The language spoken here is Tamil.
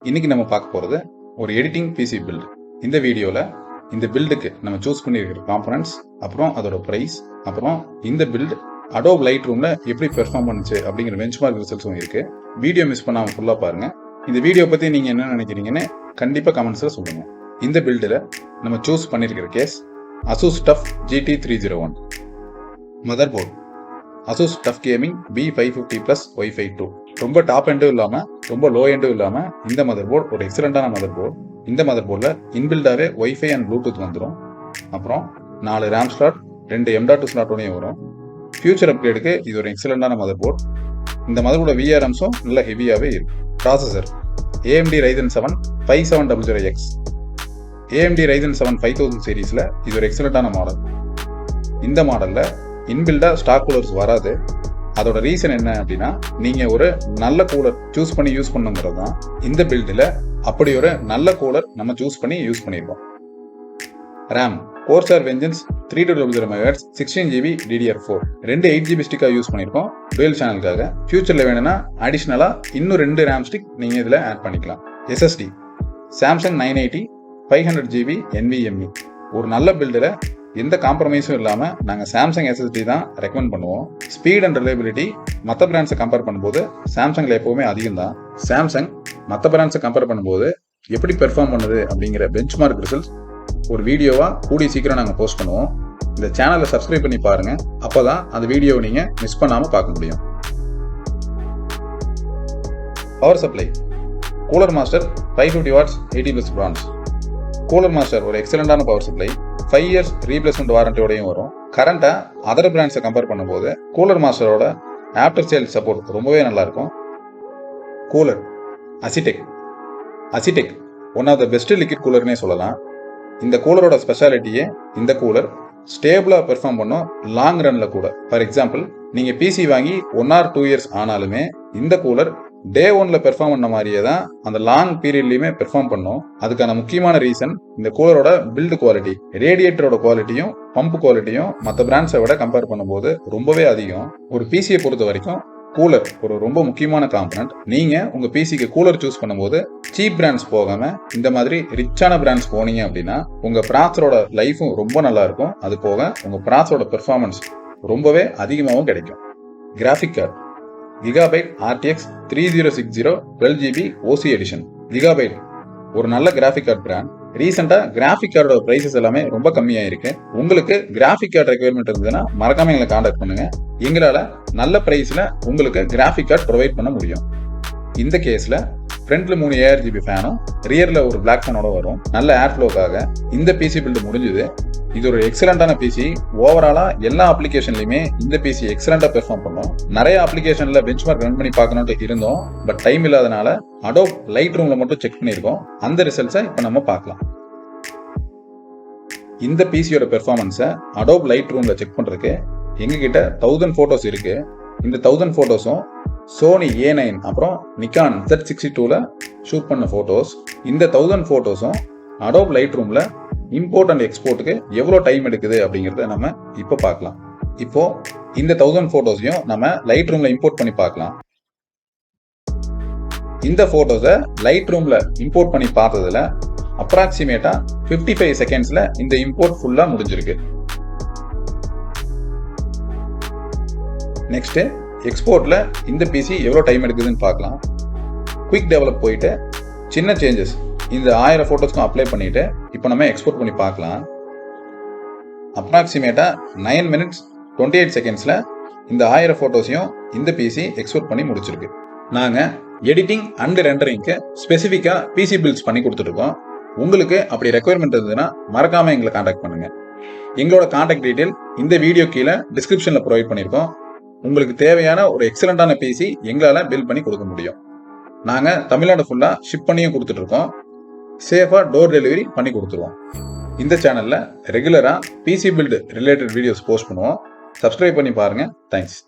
இன்னைக்கு நம்ம பார்க்க போகிறது ஒரு எடிட்டிங் பிசி பில்டு. இந்த வீடியோவில் இந்த பில்டுக்கு நம்ம சூஸ் பண்ணியிருக்கிற காம்பனன்ட்ஸ், அப்புறம் அதோட ப்ரைஸ், அப்புறம் இந்த பில்டு Adobe LIGHTROOMல எப்படி பெர்ஃபார்ம் பண்ணுச்சு அப்படிங்கிற பெஞ்ச்மார்க் ரிசல்ட்ஸும் இருக்குது. வீடியோ மிஸ் பண்ணாமல் ஃபுல்லாக பாருங்கள். இந்த வீடியோ பற்றி நீங்கள் என்ன நினைக்கிறீங்கன்னு கண்டிப்பாக கமெண்ட்ஸில் சொல்லுங்கள். இந்த பில்டில் நம்ம சூஸ் பண்ணியிருக்கிற case ASUS TUF GT301 motherboard, ASUS TUF Gaming B550 Plus WIFI 2. ரொம்ப டாப் எண்டும் இல்லாமல் ரொம்ப லோ எண்டும் இல்லாமல் இந்த மதர்போர்ட் ஒரு எக்ஸலண்டான மதர்போர்ட். இந்த மதர்போர்டில் இன்பில்டாகவே வைஃபை அண்ட் ப்ளூடூத் வந்துடும். அப்புறம் 4 RAM ஸ்லாட், 2 M.2 ஸ்லாட்டோடையும் வரும். ஃபியூச்சர் அப்கிரேடுக்கு இது ஒரு எக்ஸலண்டான மதர்போர்ட். இந்த மதர்போர்டோட VRMஸும் நல்ல ஹெவியாகவே இருக்கும். Processor AMD RYZEN 7 5700X. AMD RYZEN 7 5000 சீரீஸில் இது ஒரு எக்ஸலண்டான மாடல். இந்த மாடலில் இன்பில்டாக ஸ்டாக் கூலர்ஸ் வராது. அதோட ரீசன் என்ன அப்படின்னா, நீங்கள் ஒரு நல்ல கூலர் சூஸ் பண்ணி யூஸ் பண்ணுங்கிறது தான். இந்த பில்டில் அப்படி ஒரு நல்ல கூலர் நம்ம சூஸ் பண்ணி யூஸ் பண்ணியிருக்கோம். RAM Corsair Vengeance 3200 MHz 16GB DDR4, 2 8GB ஸ்டிக்காக யூஸ் பண்ணியிருக்கோம் டுவெல் சேனலுக்காக. ஃபியூச்சரில் வேணும்னா அடிஷ்னலாக இன்னும் 2 RAM ஸ்டிக் நீங்கள் இதில் ஆட் பண்ணிக்கலாம். SSD Samsung 980 500GB NVME. ஒரு நல்ல பில்டில் எந்த காம்ப்ரமைஸும் இல்லாமல் நாங்கள் சாம்சங் SSD தான் ரெக்கமெண்ட் பண்ணுவோம். ஸ்பீட் அண்ட் ரிலையபிலிட்டி மற்ற பிராண்ட்ஸை கம்பேர் பண்ணும்போது சாம்சங்கில் எப்போவுமே அதிகம் தான். சாம்சங் மற்ற பிராண்ட்ஸை கம்பேர் பண்ணும்போது எப்படி பெர்ஃபார்ம் பண்ணுது அப்படிங்கிற பெஞ்ச்மார்க் ரிசல்ட்ஸ் ஒரு வீடியோவாக கூடிய சீக்கிரம் நாங்கள் போஸ்ட் பண்ணுவோம். இந்த சேனலை சப்ஸ்கிரைப் பண்ணி பாருங்கள். அப்போ தான் அந்த வீடியோவை நீங்கள் மிஸ் பண்ணாமல் பார்க்க முடியும். Power supply cooler master 550 watts 80+ bronze. Cooler master ஒரு எக்ஸலண்டான பவர் சப்ளை. 5 இயர்ஸ் ரீப்ளேஸ்மெண்ட் வாரண்டியோடையும் வரும். கரண்ட்டாக அதர் பிராண்ட்ஸை கம்பேர் பண்ணும்போது கூலர் மாஸ்டரோட ஆஃப்டர் சேல் சப்போர்ட் ரொம்பவே நல்லாயிருக்கும். Cooler Asetek one of the best liquid கூலர்னே சொல்லலாம். இந்த கூலரோட ஸ்பெஷாலிட்டியே இந்த கூலர் ஸ்டேபிளாக பெர்ஃபார்ம் பண்ணும் லாங் ரன்னில் கூட. ஃபார் எக்ஸாம்பிள், நீங்கள் பிசி வாங்கி 1 or 2 இயர்ஸ் ஆனாலுமே இந்த கூலர் டே 1ல் பெர்ஃபார்ம் பண்ண மாதிரியே தான் அந்த லாங் பீரியட்லையுமே பெர்ஃபார்ம் பண்ணும். அதுக்கான முக்கியமான ரீசன் இந்த கூலரோட பில்டு குவாலிட்டி. ரேடியேட்டரோட குவாலிட்டியும் பம்ப் குவாலிட்டியும் மற்ற பிராண்ட்ஸை விட கம்பேர் பண்ணும்போது ரொம்பவே அதிகம். ஒரு பிசியை பொறுத்த வரைக்கும் கூலர் ஒரு ரொம்ப முக்கியமான காம்பனன்ட். நீங்கள் உங்கள் பிசிக்கு கூலர் சூஸ் பண்ணும்போது சீப் பிராண்ட்ஸ் போகாமல் இந்த மாதிரி ரிச்சான பிராண்ட்ஸ் போனீங்க அப்படின்னா உங்கள் ப்ராசரோட லைஃபும் ரொம்ப நல்லா இருக்கும். அது போக உங்கள் ப்ராசரோட பெர்ஃபார்மன்ஸ் ரொம்பவே அதிகமாகவும் கிடைக்கும். Graphic card Gigabyte RTX 3060 12GB OC edition. Gigabyte ஒரு நல்ல கிராஃபிக் கார்டு பிராண்ட். ரீசெண்டாக கிராஃபிக் கார்டோட ப்ரைஸஸ் எல்லாமே ரொம்ப கம்மியாக இருக்கு. உங்களுக்கு கிராஃபிக் கார்டு ரெக்யர்மெண்ட் இருந்ததுன்னா மறக்காம எங்களை காண்டாக்ட் பண்ணுங்க. எங்களால் நல்ல ப்ரைஸில் உங்களுக்கு கிராஃபிக் கார்டு ப்ரொவைட் பண்ண முடியும். இந்த கேஸில் ஃப்ரண்ட்ல 3 ARGB ஃபேனும் ரியரில் ஒரு பிளாக் ஃபேனோட வரும். நல்ல ஏர் ஃப்ளோக்காக இந்த பிசி பில்டு முடிஞ்சுது. இது ஒரு எக்ஸலண்டான பிசி. ஓவராலாக எல்லா அப்ளிகேஷன்லையுமே இந்த பிசி எக்ஸலண்டாக பெர்ஃபார்ம் பண்ணும். நிறைய அப்ளிகேஷனில் பெஞ்ச்மார்க் ரன் பண்ணி பார்க்கணுன்ட்டு இருந்தோம். பட் டைம் இல்லாதனால Adobe LIGHTROOMல மட்டும் செக் பண்ணியிருக்கோம். அந்த ரிசல்ட்ஸை இப்போ நம்ம பார்க்கலாம். இந்த பிசியோட பெர்ஃபார்மன்ஸை Adobe LIGHTROOMல செக் பண்ணுறதுக்கு எங்ககிட்ட 1000 ஃபோட்டோஸ் இருக்குது. இந்த 1000 ஃபோட்டோஸும் சோனி A9 அப்புறம் நிக்கான் Z62ல ஷூட் பண்ண ஃபோட்டோஸ். இந்த 1000 ஃபோட்டோஸும் Adobe LIGHTROOMல இம்போர்ட் அண்ட் எக்ஸ்போர்ட்டுக்கு எவ்வளோ டைம் எடுக்குது அப்படிங்கிறத நம்ம இப்போ பார்க்கலாம். இப்போ இந்த 1000 ஃபோட்டோஸையும் நம்ம LIGHTROOMல இம்போர்ட் பண்ணி பார்க்கலாம். இந்த ஃபோட்டோஸை LIGHTROOMல இம்போர்ட் பண்ணி பார்த்ததுல அப்ராக்சிமேட்டா 55 செகண்ட்ஸ்ல இந்த இம்போர்ட் ஃபுல்லாக முடிஞ்சிருக்கு. நெக்ஸ்ட் எக்ஸ்போர்ட்ல இந்த பிசி எவ்வளோ டைம் எடுக்குதுன்னு பார்க்கலாம். குயிக் டெவலப் போயிட்டு சின்ன சேஞ்சஸ் இந்த 1000 ஃபோட்டோஸ்க்கும் அப்ளை பண்ணிட்டு இப்போ நம்ம எக்ஸ்போர்ட் பண்ணி பார்க்கலாம். அப்ராக்சிமேட்டா 9 minutes 28 செகண்ட்ஸில் இந்த 1000 ஃபோட்டோஸையும் இந்த பிசி எக்ஸ்போர்ட் பண்ணி முடிச்சிருக்கு. நாங்கள் எடிட்டிங் அண்ட் ரெண்டரிங்க்கு ஸ்பெசிஃபிக்காக பிசி பில்ட்ஸ் பண்ணி கொடுத்துருக்கோம். உங்களுக்கு அப்படி ரெக்குயர்மெண்ட் இருந்ததுன்னா மறக்காமல் எங்களை காண்டாக்ட் பண்ணுங்கள். எங்களோட காண்டாக்ட் டீட்டெயில் இந்த வீடியோ கீழே டிஸ்கிரிப்ஷனில் ப்ரொவைட் பண்ணியிருக்கோம். உங்களுக்கு தேவையான ஒரு எக்ஸலண்டான பிசி எங்களால் பில்ட் பண்ணி கொடுக்க முடியும். நாங்கள் தமிழ்நாடு ஃபுல்லாக ஷிப் பண்ணியும் கொடுத்துட்ருக்கோம். சேஃபாக டோர் டெலிவரி பண்ணி கொடுத்துருவோம். இந்த சேனலில் ரெகுலராக PC build related videos post பண்ணுவோம். சப்ஸ்கிரைப் பண்ணி பாருங்கள். தேங்க்ஸ்.